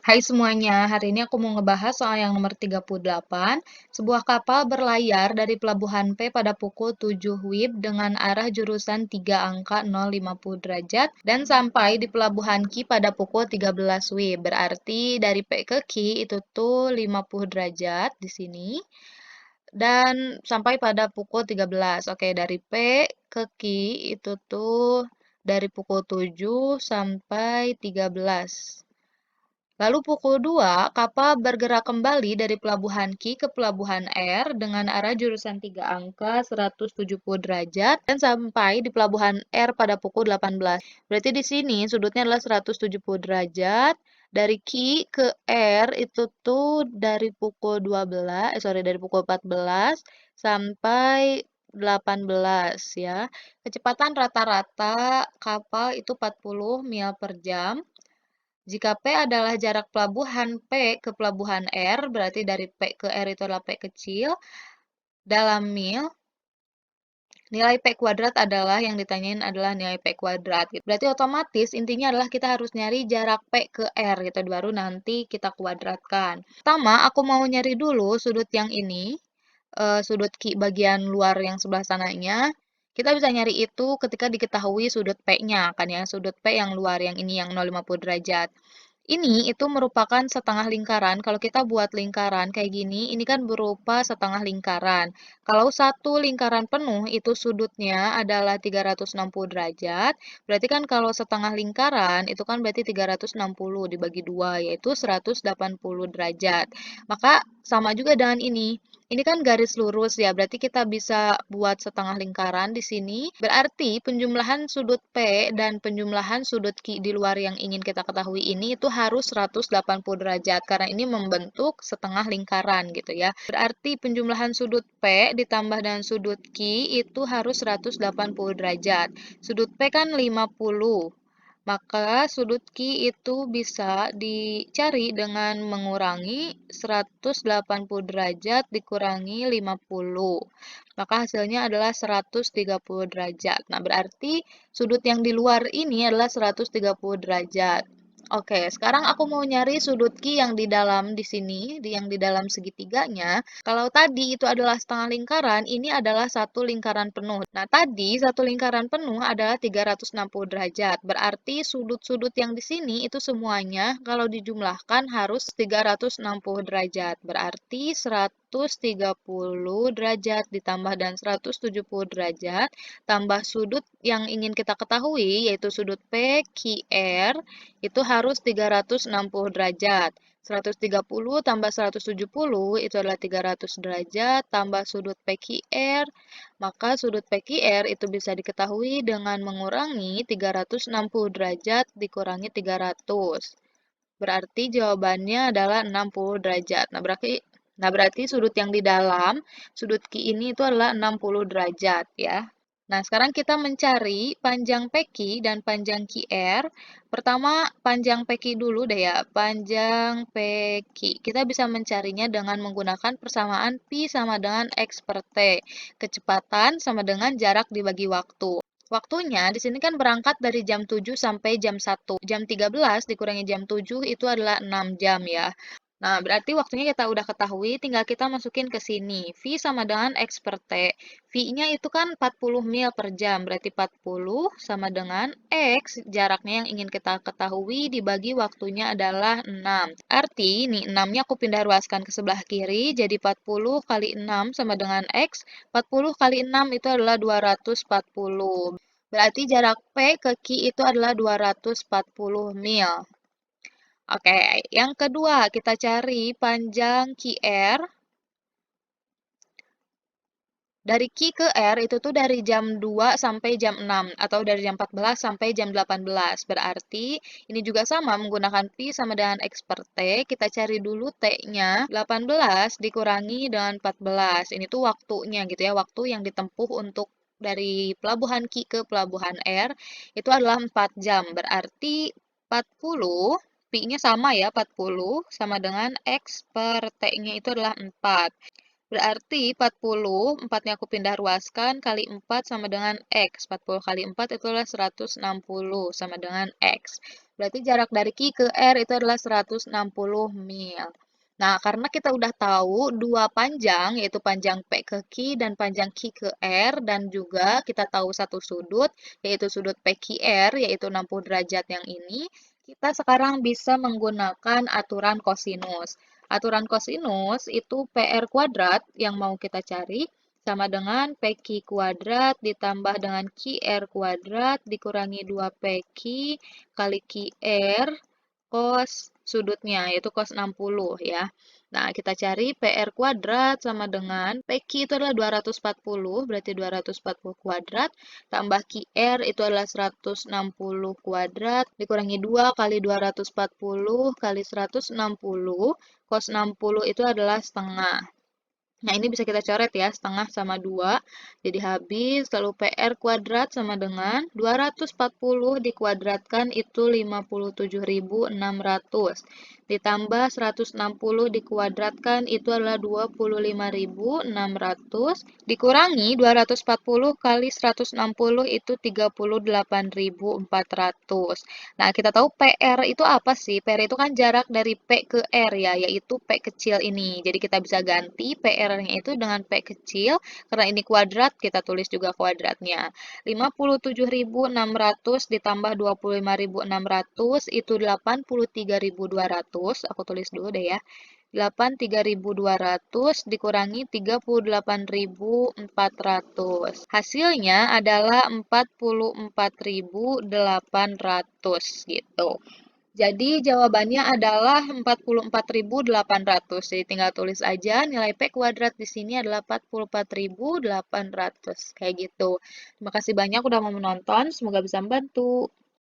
Hai semuanya, hari ini aku mau ngebahas soal yang nomor 38. Sebuah kapal berlayar dari pelabuhan P pada pukul 7 WIB dengan arah jurusan 3 angka 050 derajat dan sampai di pelabuhan Q pada pukul 13 WIB. Berarti dari P ke Q itu tuh 50 derajat di sini dan sampai pada pukul 13. Oke, dari P ke Q itu tuh dari pukul 7 sampai 13. Lalu pukul 2, kapal bergerak kembali dari pelabuhan Q ke pelabuhan R dengan arah jurusan 3 angka 170 derajat dan sampai di pelabuhan R pada pukul 18. Berarti di sini sudutnya adalah 170 derajat. Dari Q ke R itu tuh dari pukul 12, dari pukul 14 sampai 18 ya. Kecepatan rata-rata kapal itu 40 mil per jam. Jika P adalah jarak pelabuhan P ke pelabuhan R, berarti dari P ke R itu adalah P kecil, dalam mil, nilai P kuadrat adalah yang ditanyain adalah nilai P kuadrat. Berarti otomatis intinya adalah kita harus nyari jarak P ke R, gitu, baru nanti kita kuadratkan. Pertama, aku mau nyari dulu sudut yang ini, sudut bagian luar yang sebelah sananya. Kita bisa nyari itu ketika diketahui sudut P-nya, kan ya, sudut P yang luar, yang ini, yang 050 derajat. Ini itu merupakan setengah lingkaran. Kalau kita buat lingkaran kayak gini, ini kan berupa setengah lingkaran. Kalau satu lingkaran penuh itu sudutnya adalah 360 derajat, berarti kan kalau setengah lingkaran itu kan berarti 360 dibagi 2, yaitu 180 derajat. Maka sama juga dengan ini. Ini kan garis lurus ya, berarti kita bisa buat setengah lingkaran di sini. Berarti penjumlahan sudut P dan penjumlahan sudut Q di luar yang ingin kita ketahui ini itu harus 180 derajat, karena ini membentuk setengah lingkaran gitu ya. Berarti penjumlahan sudut P ditambah dengan sudut Q itu harus 180 derajat. Sudut P kan 50. Maka sudut Q itu bisa dicari dengan mengurangi 180 derajat dikurangi 50. Maka hasilnya adalah 130 derajat. Nah, berarti sudut yang di luar ini adalah 130 derajat. Oke, sekarang aku mau nyari sudut Q yang di dalam di sini, yang di dalam segitiganya. Kalau tadi itu adalah setengah lingkaran, ini adalah satu lingkaran penuh. Nah, tadi satu lingkaran penuh adalah 360 derajat. Berarti sudut-sudut yang di sini itu semuanya kalau dijumlahkan harus 360 derajat. Berarti 130 derajat ditambah dan 170 derajat tambah sudut yang ingin kita ketahui yaitu sudut PQR itu harus 360 derajat. 130 tambah 170 itu adalah 300 derajat tambah sudut PQR, maka sudut PQR itu bisa diketahui dengan mengurangi 360 derajat dikurangi 300. Berarti jawabannya adalah 60 derajat. Nah berarti sudut yang di dalam sudut Q ini itu adalah 60 derajat ya. Nah, sekarang kita mencari panjang PQ dan panjang QR. Pertama, panjang PQ dulu deh ya, panjang PQ. Kita bisa mencarinya dengan menggunakan persamaan Pi sama dengan X per T. Kecepatan sama dengan jarak dibagi waktu. Waktunya di sini kan berangkat dari jam 7 sampai jam 1. Jam 13 dikurangi jam 7 itu adalah 6 jam ya. Nah, berarti waktunya kita udah ketahui, tinggal kita masukin ke sini. V sama dengan X per T. V-nya itu kan 40 mil per jam, berarti 40 sama dengan X, jaraknya yang ingin kita ketahui dibagi waktunya adalah 6. Arti, nih 6-nya aku pindah ruaskan ke sebelah kiri, jadi 40 kali 6 sama dengan X. 40 kali 6 itu adalah 240. Berarti jarak P ke Q itu adalah 240 mil. Oke, yang kedua kita cari panjang QR. Dari Q ke R itu tuh dari jam 2 sampai jam 6 atau dari jam 14 sampai jam 18. Berarti ini juga sama menggunakan Pi sama dengan X per T. Kita cari dulu T-nya. 18 dikurangi dengan 14. Ini tuh waktunya gitu ya, waktu yang ditempuh untuk dari pelabuhan Q ke pelabuhan R itu adalah 4 jam. Berarti 40 Pi-nya sama ya, 40 sama dengan X per T-nya itu adalah 4. Berarti 40, 4-nya aku pindah ruaskan, kali 4 sama dengan X. 40 kali 4 itulah 160 sama dengan X. Berarti jarak dari Q ke R itu adalah 160 mil. Nah, karena kita udah tahu dua panjang, yaitu panjang P ke Q dan panjang Q ke R, dan juga kita tahu satu sudut, yaitu sudut PQR, yaitu 60 derajat yang ini, kita sekarang bisa menggunakan aturan kosinus. Aturan kosinus itu PR kuadrat yang mau kita cari sama dengan PQ kuadrat ditambah dengan QR kuadrat dikurangi 2PQ kali QR cos sudutnya, yaitu cos 60 ya. Nah, kita cari PR kuadrat sama dengan PQ itu adalah 240, berarti 240 kuadrat, tambah QR itu adalah 160 kuadrat, dikurangi 2 kali 240 kali 160, cos 60 itu adalah setengah. Nah, ini bisa kita coret ya, setengah sama 2. Jadi habis, lalu PR kuadrat sama dengan 240 dikuadratkan itu 57.600. Ditambah 160 dikuadratkan itu adalah 25.600. Dikurangi 240 kali 160 itu 38.400. Nah, kita tahu PR itu apa sih? PR itu kan jarak dari P ke R ya, yaitu P kecil ini. Jadi kita bisa ganti PR-nya itu dengan P kecil, karena ini kuadrat, kita tulis juga kuadratnya. 57.600 ditambah 25.600 itu 83.200. Aku tulis dulu deh ya. 83.200 dikurangi 38.400. Hasilnya adalah 44.800 gitu. Jadi jawabannya adalah 44.800. Jadi tinggal tulis aja nilai P kuadrat di sini adalah 44.800. Kayak gitu. Terima kasih banyak udah mau menonton. Semoga bisa membantu.